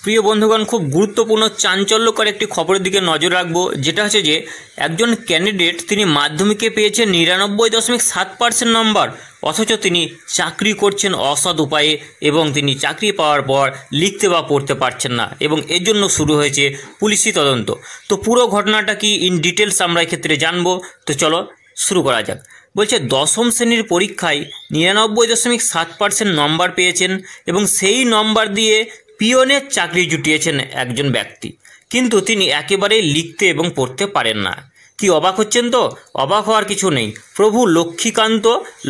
প্রিয় বন্ধুগণ, খুব গুরুত্বপূর্ণ চাঞ্চল্যকর একটি খবরের দিকে নজর রাখবো, যেটা হচ্ছে যে একজন ক্যান্ডিডেট তিনি মাধ্যমিকে পেয়েছেন 99.7% নম্বর, অথচ তিনি চাকরি করছেন অসৎ উপায়ে এবং তিনি চাকরি পাওয়ার পর লিখতে বা পড়তে পারছেন না এবং এর জন্য শুরু হয়েছে পুলিশি তদন্ত। তো পুরো ঘটনাটা কি ইন ডিটেলস আমরা এক্ষেত্রে জানবো। তো চলো শুরু করা যাক। বলছে দশম শ্রেণীর পরীক্ষায় 99.7% নম্বর পেয়েছেন এবং সেই নম্বর দিয়ে পিয়নের চাকরি জুটিয়েছেন একজন ব্যক্তি, কিন্তু তিনি একেবারেই লিখতে এবং পড়তে পারেন না। কি অবাক হচ্ছেন? তো অবাক হওয়ার কিছু নেই। প্রভু লক্ষ্মীকান্ত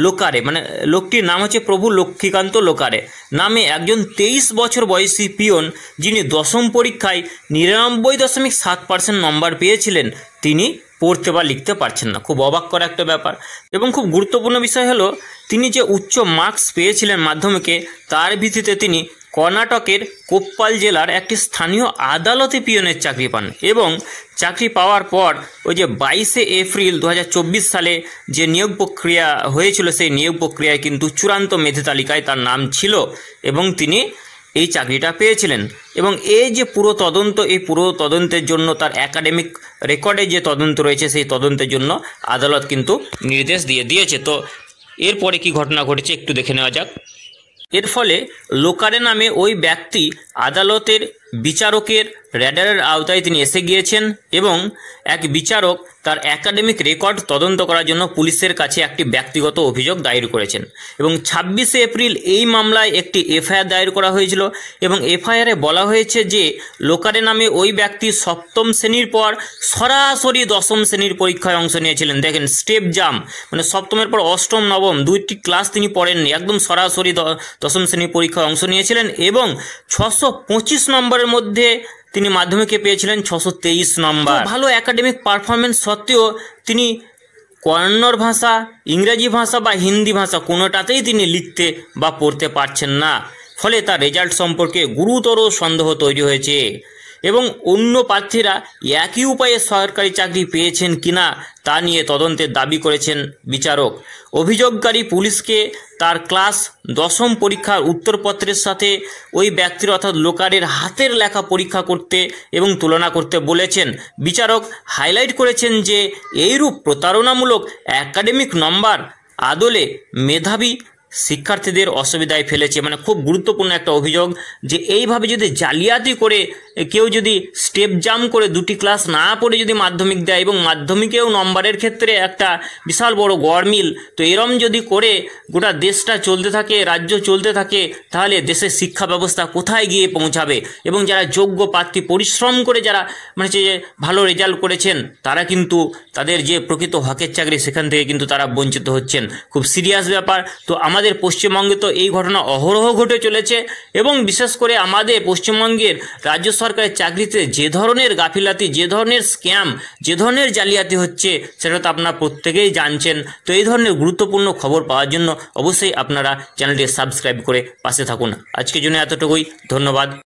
লোকারে, মানে লোকটির নাম হচ্ছে প্রভু লক্ষ্মীকান্ত লোকারে নামে একজন 23 বছর বয়সী পিয়ন, যিনি দশম পরীক্ষায় 99.7% নম্বর পেয়েছিলেন, তিনি পড়তে বা লিখতে পারছেন না। খুব অবাক করা একটা ব্যাপার। এবং খুব গুরুত্বপূর্ণ বিষয় হলো, তিনি যে উচ্চ মার্কস পেয়েছিলেন মাধ্যমিকে, তার ভিত্তিতে তিনি কর্ণাটকের কোপ্পাল জেলার একটি স্থানীয় আদালতে পিয়নের চাকরি পান এবং চাকরি পাওয়ার পর ওই যে 22শে এপ্রিল 2024 সালে যে নিয়োগ প্রক্রিয়া হয়েছিল, সেই নিয়োগ প্রক্রিয়ায় কিন্তু চূড়ান্ত মেধা তালিকায় তার নাম ছিল এবং তিনি এই চাকরিটা পেয়েছিলেন। এবং এই যে পুরো তদন্ত, এই পুরো তদন্তের জন্য তার একাডেমিক রেকর্ডে যে তদন্ত রয়েছে, সেই তদন্তের জন্য আদালত কিন্তু নির্দেশ দিয়েছে। তো এরপরে কি ঘটনা ঘটেছে একটু দেখে নেওয়া যাক। এর ফলে লোকারে নামে ওই ব্যক্তি আদালতের বিচারকের র্যাডারের আওতায় তিনি এসে গিয়েছেন এবং এক বিচারক তার একাডেমিক রেকর্ড তদন্ত করার জন্য পুলিশের কাছে একটি ব্যক্তিগত অভিযোগ দায়ের করেছেন এবং 26শে এপ্রিল এই মামলায় একটি এফআইআর দায়ের করা হয়েছিল এবং এফআইআরে বলা হয়েছে যে লোকারে নামে ওই ব্যক্তি সপ্তম শ্রেণীর পর সরাসরি দশম শ্রেণীর পরীক্ষায় অংশ নিয়েছিলেন। দেখেন, স্টেপ জাম, মানে সপ্তমের পর অষ্টম নবম দুইটি ক্লাস তিনি পড়েননি, একদম সরাসরি দশম শ্রেণীর পরীক্ষায় অংশ নিয়েছিলেন এবং 625 নম্বরের মধ্যে তিনি মাধ্যমিকে পেয়েছিলেন 623 নম্বর। ভালো একাডেমিক পারফরমেন্স সত্ত্বেও তিনি কন্নড় ভাষা, ইংরেজি ভাষা বা হিন্দি ভাষা কোনোটাতেই তিনি লিখতে বা পড়তে পারছেন না। ফলে তার রেজাল্ট সম্পর্কে গুরুতর সন্দেহ তৈরি হয়েছে এবং অন্য প্রার্থীরা একই উপায়ে সরকারি চাকরি পেয়েছেন কিনা তা নিয়ে তদন্তের দাবি করেছেন বিচারক। অভিযোগকারী পুলিশকে তার ক্লাস দশম পরীক্ষার উত্তরপত্রের সাথে ওই ব্যক্তির অর্থাৎ লোকারের হাতের লেখা পরীক্ষা করতে এবং তুলনা করতে বলেছেন। বিচারক হাইলাইট করেছেন যে এইরূপ প্রতারণামূলক একাডেমিক নম্বর আদলে মেধাবী শিক্ষার্থীদের অসুবিধায় ফেলেছে। মানে খুব গুরুত্বপূর্ণ একটা অভিযোগ যে এইভাবে যদি জালিয়াতি করে কেউ যদি স্টেপ জাম করে দুটি ক্লাস না পড়ে যদি মাধ্যমিক দেয় এবং মাধ্যমিকেও নম্বরের ক্ষেত্রে একটা বিশাল বড় গড়মিল, তো এরম যদি করে গোটা দেশটা চলতে থাকে, রাজ্য চলতে থাকে, তাহলে দেশের শিক্ষা ব্যবস্থা কোথায় গিয়ে পৌঁছাবে? এবং যারা যোগ্য প্রার্থী পরিশ্রম করে যারা মানে যে ভালো রেজাল্ট করেছেন, তারা কিন্তু তাদের যে প্রকৃত হকের চাকরি সেখান থেকে কিন্তু তারা বঞ্চিত হচ্ছেন। খুব সিরিয়াস ব্যাপার। তো আমাদের পশ্চিমবঙ্গে তো এই ঘটনা অহরহ ঘটে চলেছে এবং বিশেষ করে আমাদের পশ্চিমবঙ্গের রাজ্য সরকারের চাকরিতে যে ধরনের গাফিলাতি, যে ধরনের স্ক্যাম, যে ধরনের জালিয়াতি হচ্ছে, সেটা তো আপনারা প্রত্যেকেই জানছেন। তো এই ধরনের গুরুত্বপূর্ণ খবর পাওয়ার জন্য অবশ্যই আপনারা চ্যানেলটি সাবস্ক্রাইব করে পাশে থাকুন। আজকের জন্য এতটুকুই, ধন্যবাদ।